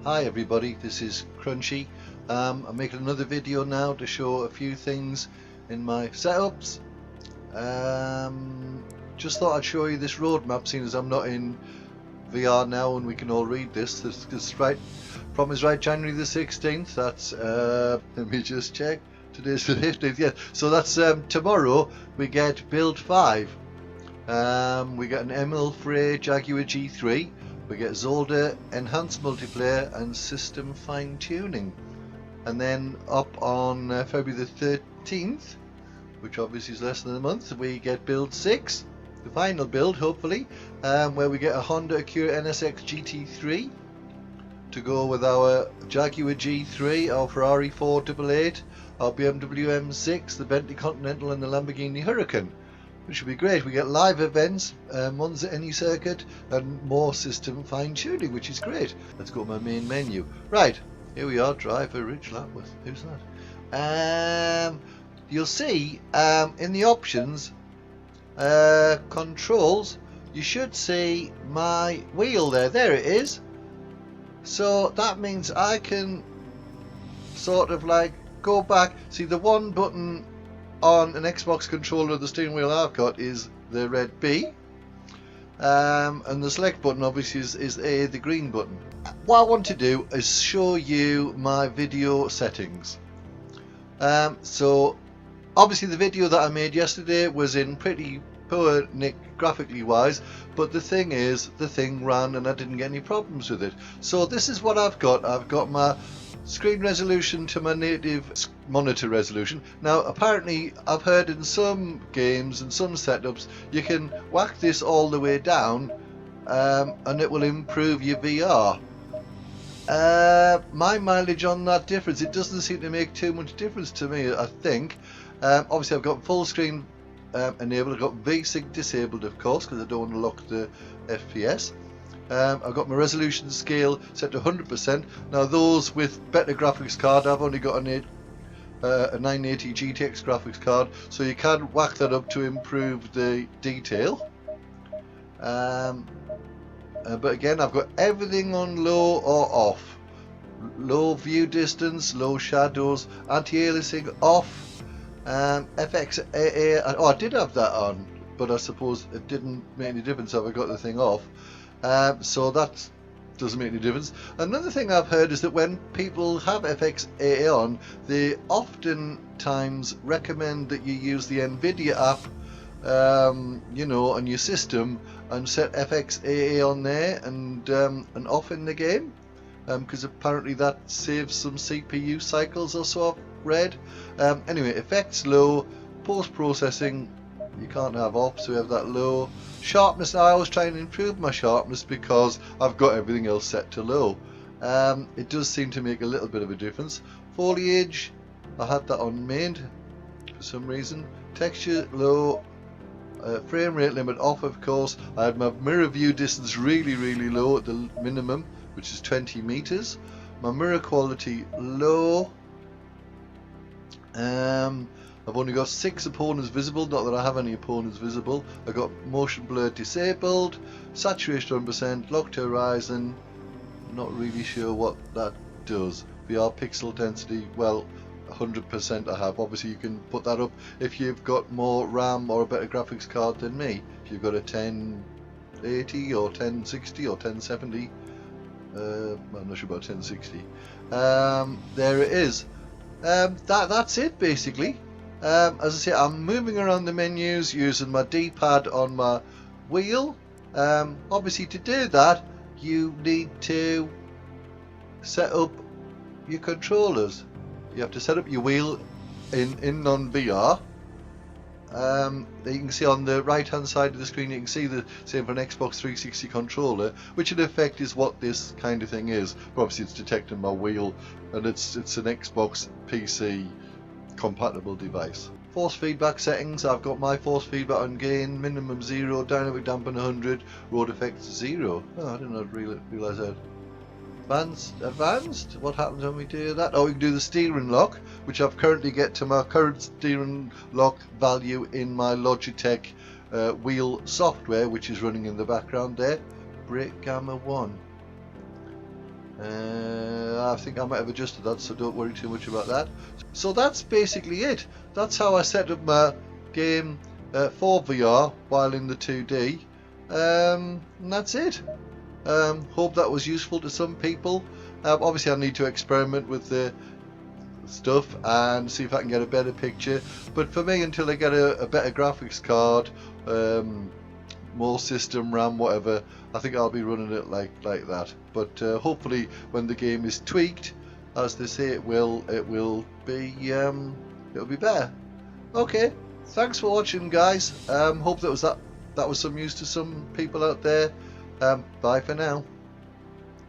Hi everybody, this is Crunchie. I'm making another video now to show a few things in my setups. Just thought I'd show you this roadmap, seeing as I'm not in VR now and we can all read this. This is right, promise right, January the 16th. That's let me just check. Today's the 15th. Yeah, so that's tomorrow. We get build 5. We get an Emil Frey Jaguar G3. We get Zolder enhanced multiplayer and system fine tuning, and then up on February the 13th, which obviously is less than a month, we get build 6, the final build hopefully, where we get a Honda Acura NSX GT3 to go with our Jaguar G3, our Ferrari 488, our BMW M6, the Bentley Continental and the Lamborghini Huracan. Which would be great. We get live events, ones at any circuit, and more system fine tuning, which is great. Let's go to my main menu. Right, here we are, driver Rich Lapworth. Who's that? You'll see in the options, controls, you should see my wheel there. There it is. So that means I can sort of like go back. See, the one button on an Xbox controller, the steering wheel I've got is the red B, and the select button obviously is A, the green button. What I want to do is show you my video settings. So obviously the video that I made yesterday was in pretty poor nick graphically wise, but the thing is, the thing ran and I didn't get any problems with it. So this is what I've got. I've got my screen resolution to my native monitor resolution. Now apparently I've heard in some games and some setups you can whack this all the way down and it will improve your VR. My mileage on that difference, it doesn't seem to make too much difference to me, I think. Obviously I've got full screen enabled, I've got VSync disabled of course because I don't want to lock the FPS. I've got my resolution scale set to 100%. Now those with better graphics card, I've only got a 980 GTX graphics card, so you can whack that up to improve the detail. But again, I've got everything on low or off. Low view distance, low shadows, anti-aliasing off, FXAA, oh I did have that on, but I suppose it didn't make any difference if I got the thing off. So that doesn't make any difference. Another thing I've heard is that when people have FXAA on, they oftentimes recommend that you use the NVIDIA app, you know, on your system and set FXAA on there and off in the game, because apparently that saves some CPU cycles or so I've read. Anyway, effects low, post-processing you can't have off, so we have that low. Sharpness, now I always try and improve my sharpness because I've got everything else set to low. It does seem to make a little bit of a difference. Foliage, I had that on main for some reason. Texture low, frame rate limit off of course. I had my mirror view distance really low at the minimum, which is 20 meters. My mirror quality low. I've only got 6 opponents visible, not that I have any opponents visible. I've got motion blur disabled, saturation 100%, lock to horizon, not really sure what that does. VR pixel density, well 100% I have. Obviously you can put that up if you've got more RAM or a better graphics card than me. If you've got a 1080 or 1060 or 1070, I'm not sure about 1060. There it is. That's it basically. As I say, I'm moving around the menus using my D-pad on my wheel. Obviously to do that you need to set up your controllers. You have to set up your wheel in non-VR. You can see on the right hand side of the screen, you can see the same for an Xbox 360 controller, which in effect is what this kind of thing is. But obviously it's detecting my wheel and it's an Xbox PC compatible device. Force feedback settings, I've got my force feedback on gain minimum 0, dynamic dampen 100, road effects 0. Oh, I did not realise that. Advanced, what happens when we do that? Oh, we can do the steering lock, which I've currently get to my current steering lock value in my Logitech wheel software, which is running in the background there. Brake gamma 1. I think I might have adjusted that, so don't worry too much about that. So that's basically it. That's how I set up my game for VR while in the 2D. And that's it. Hope that was useful to some people. Obviously I need to experiment with the stuff and see if I can get a better picture, but for me, until I get a better graphics card, more system RAM, whatever, I think I'll be running it like that. But hopefully when the game is tweaked, as they say it will be it'll be better. Okay, thanks for watching, guys. Hope that was some use to some people out there. Bye for now.